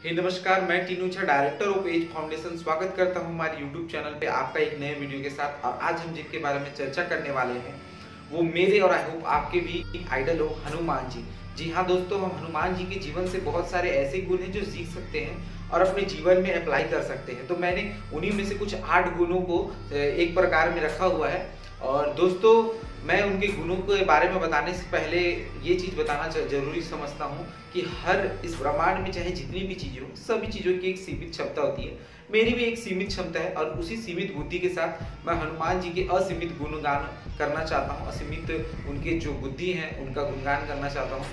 नमस्कार, मैं Tinu Jha, director of Age Foundation, स्वागत करता हूं हमारे यूट्यूब चैनल पे आपका एक नए वीडियो के साथ। और आज हम जिनके बारे में चर्चा करने वाले हैं वो मेरे और आई होप आपके भी आइडल हो, हनुमान जी। जी हाँ दोस्तों, हम हनुमान जी के जीवन से बहुत सारे ऐसे गुण हैं जो सीख सकते हैं और अपने जीवन में अप्लाई कर सकते हैं। तो मैंने उन्हीं में से कुछ 8 गुणों को एक प्रकार में रखा हुआ है। और दोस्तों, मैं उनके गुणों के बारे में बताने से पहले ये चीज़ बताना जरूरी समझता हूँ कि हर इस ब्रह्मांड में चाहे जितनी भी चीज़ें हो, सभी चीज़ों की एक सीमित क्षमता होती है। मेरी भी एक सीमित क्षमता है और उसी सीमित बुद्धि के साथ मैं हनुमान जी के असीमित गुणगान करना चाहता हूँ। असीमित उनके जो बुद्धि है उनका गुणगान करना चाहता हूँ।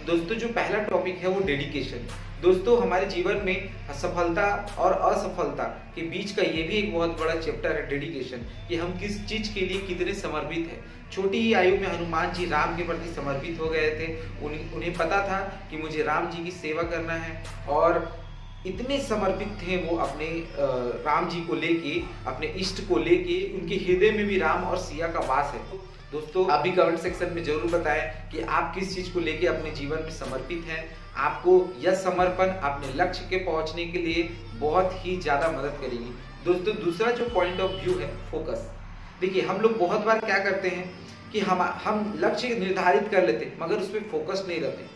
दोस्तों, जो पहला टॉपिक है वो डेडिकेशन। दोस्तों, हमारे जीवन में सफलता और असफलता के बीच का ये भी एक बहुत बड़ा चैप्टर है, डेडिकेशन, कि हम किस चीज के लिए कितने समर्पित हैं। छोटी ही आयु में हनुमान जी राम के प्रति समर्पित हो गए थे। उन्हें पता था कि मुझे राम जी की सेवा करना है और इतने समर्पित थे वो अपने राम जी को लेके, अपने इष्ट को लेके। उनके हृदय में भी राम और सिया का वास है। दोस्तों, आप भी कमेंट सेक्शन में जरूर बताएं कि आप किस चीज को लेके अपने जीवन में समर्पित हैं। आपको यह समर्पण अपने लक्ष्य के पहुंचने के लिए बहुत ही ज्यादा मदद करेगी। दोस्तों, दूसरा जो पॉइंट ऑफ व्यू है, फोकस। देखिए, हम लोग बहुत बार क्या करते हैं कि हम लक्ष्य निर्धारित कर लेते हैं मगर उस पर फोकस नहीं रहते।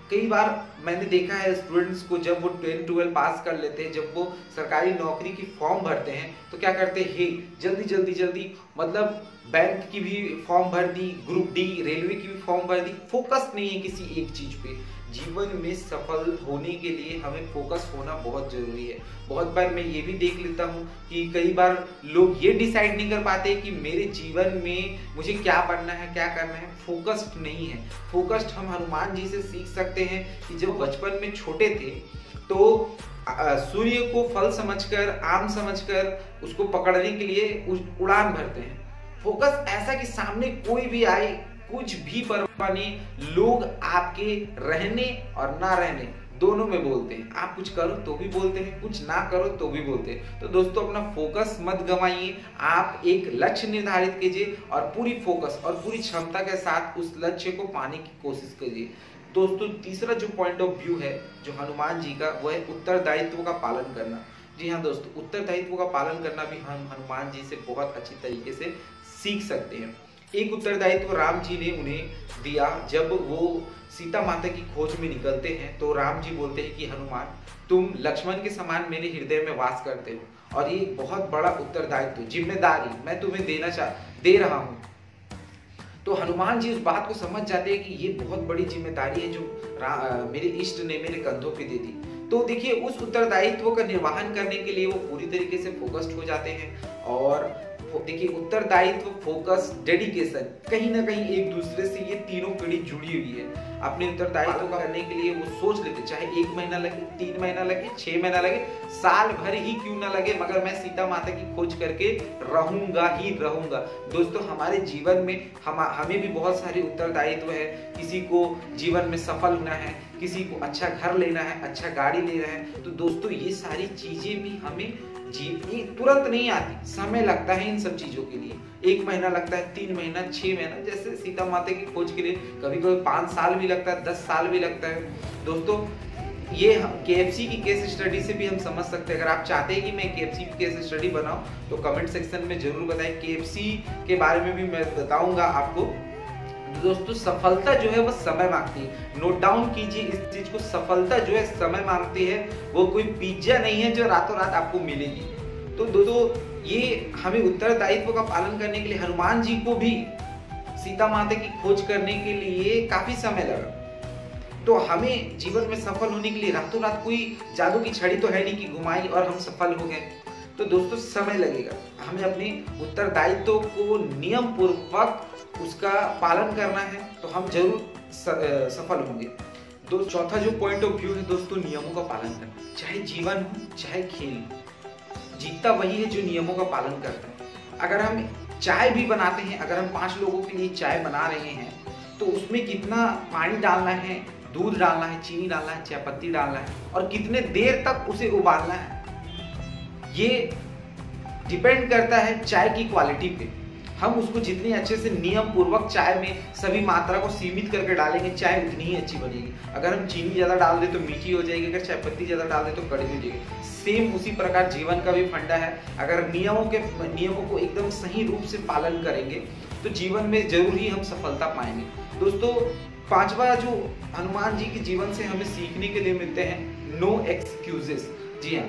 कई बार मैंने देखा है स्टूडेंट्स को, जब वो 10-12 पास कर लेते हैं, जब वो सरकारी नौकरी की फॉर्म भरते हैं तो क्या करते हैं, जल्दी मतलब बैंक की भी फॉर्म भर दी, ग्रुप डी रेलवे की भी फॉर्म भर दी। फोकस नहीं है किसी एक चीज पे। जीवन में सफल होने के लिए हमें फोकस होना बहुत जरूरी है। बहुत बार मैं ये भी देख लेता हूँ कि कई बार लोग ये डिसाइड नहीं कर पाते कि मेरे जीवन में मुझे क्या बनना है, क्या करना है। फोकस्ड नहीं है। फोकस्ड हम हनुमान जी से सीख सकते हैं कि जब बचपन में छोटे थे तो सूर्य को फल समझकर, आम समझकर उसको पकड़ने के लिए उड़ान भरते हैं। फोकस ऐसा कि सामने कोई भी आए, कुछ भी परवाह नहीं, लोग आपके रहने और ना रहने दोनों में बोलते हैं। आप कुछ करो तो भी बोलते हैं, कुछ ना करो तो भी बोलते हैं। तो दोस्तों, अपना फोकस मत गंवाइए। आप एक लक्ष्य निर्धारित कीजिए और पूरी फोकस और पूरी क्षमता के साथ उस लक्ष्य को पाने की कोशिश कीजिए। दोस्तों, तीसरा जो पॉइंट ऑफ व्यू है जो हनुमान जी का, वो है उत्तरदायित्व का पालन करना। जी हाँ दोस्तों, उत्तरदायित्व का पालन करना भी हम हनुमान जी से बहुत अच्छी तरीके से सीख सकते हैं। एक उत्तरदायित्व राम जी ने उन्हें दिया। जब वो सीता माता की खोज में निकलते हैं तो राम जी बोलते हैं कि हनुमान, तुम लक्ष्मण के समान मेरे हृदय में वास करते हो और ये बहुत बड़ा उत्तरदायित्व, जिम्मेदारी मैं तुम्हें दे रहा हूँ। तो हनुमान जी उस बात को समझ जाते हैं कि ये बहुत बड़ी जिम्मेदारी है जो मेरे इष्ट ने मेरे कंधों पे दे दी। तो देखिए, उस उत्तरदायित्व का निर्वहन करने के लिए वो पूरी तरीके से फोकस्ड हो जाते हैं। और देखिए, उत्तरदायित्व, फोकस, डेडिकेशन, कहीं ना कहीं एक दूसरे से ये तीनों कड़ी जुड़ी हुई है। अपने उत्तरदायित्व का करने के लिए वो सोच लेते, चाहे 1 महीना लगे, 3 महीना लगे, 6 महीना लगे, साल भर ही क्यों ना लगे, मगर मैं सीता माता की खोज करके रहूंगा ही रहूंगा। दोस्तों, हमारे जीवन में हमें भी बहुत सारे उत्तरदायित्व है। किसी को जीवन में सफल होना है, किसी को अच्छा घर लेना है, अच्छा गाड़ी लेना है। तो दोस्तों, ये सारी चीजें भी हमें तुरंत नहीं आती, समय लगता है इन सब चीजों के लिए। 1 महीना लगता है, 3 महीना, 6 महीना, जैसे सीता माता की खोज के लिए कभी कभी 5 साल भी लगता है, 10 साल भी लगता है। दोस्तों, ये KFC की केस स्टडी से भी हम समझ सकते हैं। अगर आप चाहते हैं कि मैं KFC की केस स्टडी बनाऊं तो कमेंट सेक्शन में जरूर बताएं। KFC के बारे में भी मैं बताऊंगा आपको। दोस्तों, सफलता जो है वो समय मांगती है। नोट डाउन कीजिए इस चीज को, सफलता जो है समय मांगती है। वो कोई पिज्जा नहीं है जो रातों रात आपको मिलेगी। तो दोस्तों, ये हमें उत्तरदायित्व का पालन करने के लिए, हनुमान जी को भी सीता माता की खोज करने के लिए काफी समय लगा। तो हमें जीवन में सफल होने के लिए रातों रात कोई जादू की छड़ी तो है नहीं कि घुमाई और हम सफल हो गए। तो दोस्तों, समय लगेगा। हमें अपने उत्तरदायित्व को नियम पूर्वक उसका पालन करना है तो हम जरूर सफल होंगे। चौथा जो पॉइंट ऑफ व्यू है दोस्तों, नियमों का पालन करना। चाहे जीवन हो, चाहे खेल हो, जीतता वही है जो नियमों का पालन करता है। अगर हम चाय भी बनाते हैं, अगर हम 5 लोगों के लिए चाय बना रहे हैं तो उसमें कितना पानी डालना है, दूध डालना है, चीनी डालना है, चाय पत्ती डालना है और कितने देर तक उसे उबालना है, ये डिपेंड करता है चाय की क्वालिटी पे। हम उसको जितनी अच्छे से नियम पूर्वक चाय में सभी मात्रा को सीमित करके डालेंगे, चाय उतनी ही अच्छी बनेगी। अगर हम चीनी ज़्यादा डाल दे तो मीठी हो जाएगी, अगर चाय पत्ती ज़्यादा डाल दे तो कड़वी हो जाएगी। सेम उसी प्रकार जीवन का भी फंडा है। अगर नियमों को एकदम सही रूप से पालन करेंगे तो जीवन में जरूर ही हम सफलता पाएंगे। दोस्तों, पांचवा जो हनुमान जी के जीवन से हमें सीखने के लिए मिलते हैं, नो एक्सक्यूजेस। जी हाँ,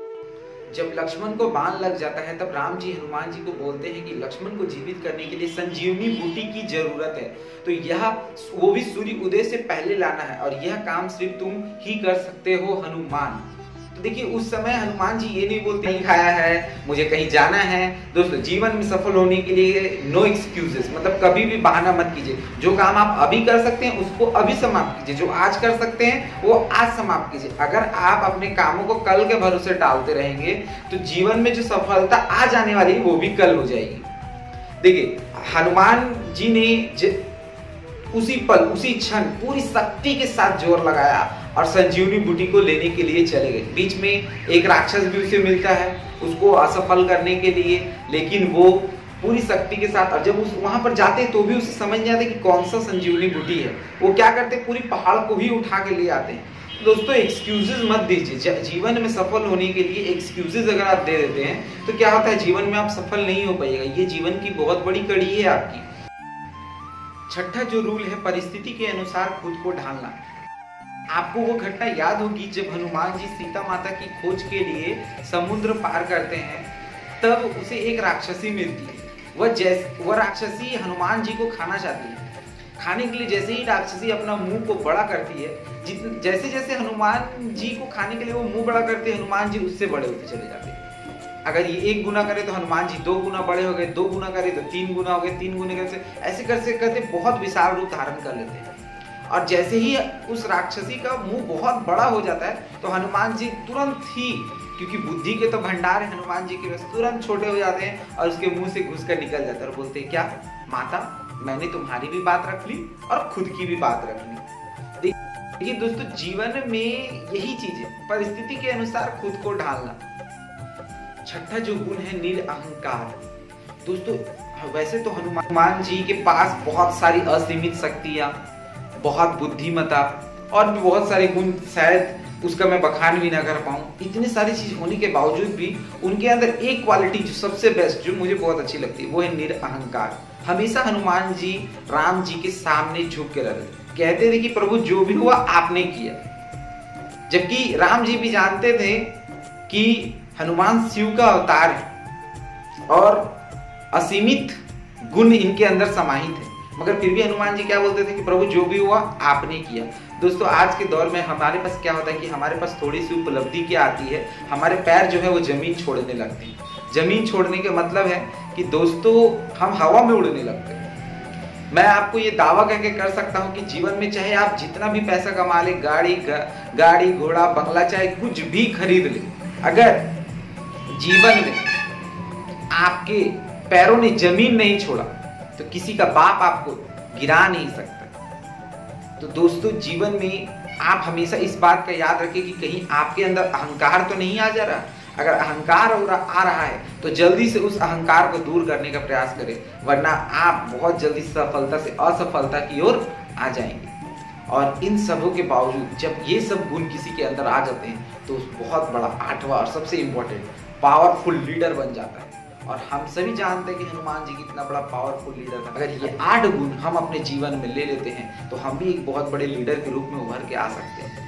जब लक्ष्मण को बाण लग जाता है तब राम जी हनुमान जी को बोलते हैं कि लक्ष्मण को जीवित करने के लिए संजीवनी बूटी की जरूरत है, तो यह वो भी सूर्य उदय से पहले लाना है और यह काम सिर्फ तुम ही कर सकते हो हनुमान। तो देखिए, उस समय हनुमान जी ये नहीं बोलते नहीं खाया है, मुझे कहीं जाना है। दोस्तों, जीवन में सफल होने के लिए नो एक्सक्यूजेस, मतलब कभी भी बहाना मत कीजिए। जो काम आप अभी कर सकते हैं उसको अभी समाप्त कीजिए, जो आज कर सकते हैं वो आज समाप्त कीजिए। अगर आप अपने कामों को कल के भरोसे टालते रहेंगे तो जीवन में जो सफलता आज आने वाली है वो भी कल हो जाएगी। देखिए, हनुमान जी ने उसी पल उसी क्षण पूरी शक्ति के साथ जोर लगाया और संजीवनी बूटी को लेने के लिए चले गए। बीच में एक राक्षस भी उसे मिलता है उसको असफल करने के लिए, लेकिन वो पूरी शक्ति के साथ, और जब उस वहां पर जाते तो भी उसे समझ नहीं आते कि कौन सा संजीवनी बूटी है। वो क्या करते, पूरी पहाड़ को ही उठा के ले आते हैं। दोस्तों, एक्सक्यूजेस मत दीजिए। जीवन में सफल होने के लिए एक्सक्यूजेस अगर आप दे देते हैं तो क्या होता है, जीवन में आप सफल नहीं हो पाइएगा। ये जीवन की बहुत बड़ी कड़ी है आपकी। छठा जो रूल है, परिस्थिति के अनुसार खुद को ढालना। आपको वो घटना याद होगी जब हनुमान जी सीता माता की खोज के लिए समुद्र पार करते हैं, तब उसे एक राक्षसी मिलती है। वह राक्षसी हनुमान जी को खाना चाहती है। खाने के लिए जैसे ही राक्षसी अपना मुंह को बड़ा करती है, जैसे जैसे हनुमान जी को खाने के लिए वो मुंह बड़ा करते हैं, हनुमान जी उससे बड़े होते चले जाते हैं। अगर ये 1 गुना करे तो हनुमान जी 2 गुना बड़े हो गए, 2 गुना करे तो 3 गुना हो गए, 3 गुने करते ऐसे करते बहुत विशाल रूप धारण कर लेते हैं। और जैसे ही उस राक्षसी का मुंह बहुत बड़ा हो जाता है तो हनुमान जी तुरंत ही, क्योंकि बुद्धि के तो भंडार है हनुमान जी के पास, तुरंत छोटे हो जाते हैं और उसके मुंह से घुसकर निकल जाता है और बोलते हैं, क्या माता, मैंने तुम्हारी भी बात रख ली और खुद की भी बात रख ली। देखिए दोस्तों, जीवन में यही चीज है, परिस्थिति के अनुसार खुद को ढालना। छठा जो गुण है, निरअहंकार। दोस्तों, वैसे तो हनुमान जी के पास बहुत सारी असीमित शक्तियां, बहुत बुद्धिमता और भी बहुत सारे गुण, शायद उसका मैं बखान भी ना कर पाऊं। इतनी सारी चीज होने के बावजूद भी उनके अंदर एक क्वालिटी जो सबसे बेस्ट, जो मुझे बहुत अच्छी लगती है, वो है निरअहंकार। हमेशा हनुमान जी राम जी के सामने झुक के रहते, कहते थे कि प्रभु जो भी हुआ आपने किया। जबकि राम जी भी जानते थे कि हनुमान शिव का अवतार है और असीमित गुण इनके अंदर समाहित है, मगर फिर भी हनुमान जी क्या बोलते थे कि प्रभु जो भी हुआ आपने किया। दोस्तों, आज के दौर में हमारे पास क्या होता है कि हमारे पास थोड़ी सी उपलब्धि क्या आती है, हमारे पैर जो है वो जमीन छोड़ने लगते हैं। जमीन छोड़ने के मतलब है कि दोस्तों, हम हवा में उड़ने लगते हैं। मैं आपको ये दावा करके कर सकता हूँ कि जीवन में चाहे आप जितना भी पैसा कमा ले, गाड़ी घोड़ा बंगला, चाहे कुछ भी खरीद ले, अगर जीवन में आपके पैरों ने जमीन नहीं छोड़ा तो किसी का बाप आपको गिरा नहीं सकता। तो दोस्तों, जीवन में आप हमेशा इस बात का याद रखें कि कहीं आपके अंदर अहंकार तो नहीं आ जा रहा। अगर अहंकार आ रहा है तो जल्दी से उस अहंकार को दूर करने का प्रयास करें, वरना आप बहुत जल्दी सफलता से असफलता की ओर आ जाएंगे। और इन सबों के बावजूद जब ये सब गुण किसी के अंदर आ जाते हैं तो बहुत बड़ा 8वां और सबसे इम्पोर्टेंट पावरफुल लीडर बन जाता है। और हम सभी जानते हैं कि हनुमान जी कितना बड़ा पावरफुल लीडर था। अगर ये 8 गुण हम अपने जीवन में ले लेते हैं तो हम भी एक बहुत बड़े लीडर के रूप में उभर के आ सकते हैं।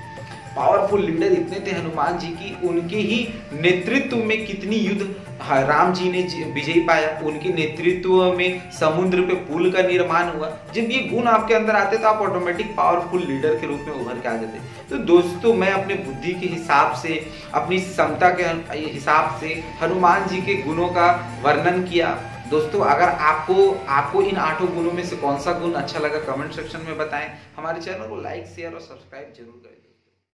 पावरफुल लीडर इतने थे हनुमान जी की, उनके ही नेतृत्व में कितनी युद्ध राम जी ने विजय पाया, उनके नेतृत्व में समुद्र पे पुल का निर्माण हुआ। जब ये गुण आपके अंदर आते तो आप ऑटोमेटिक पावरफुल लीडर के रूप में उभर के आ जाते। तो दोस्तों, मैं अपने बुद्धि के हिसाब से, अपनी क्षमता के हिसाब से हनुमान जी के गुणों का वर्णन किया। दोस्तों, अगर आपको इन 8 गुणों में से कौन सा गुण अच्छा लगा, कमेंट सेक्शन में बताएं। हमारे चैनल को लाइक, शेयर और सब्सक्राइब जरूर करें।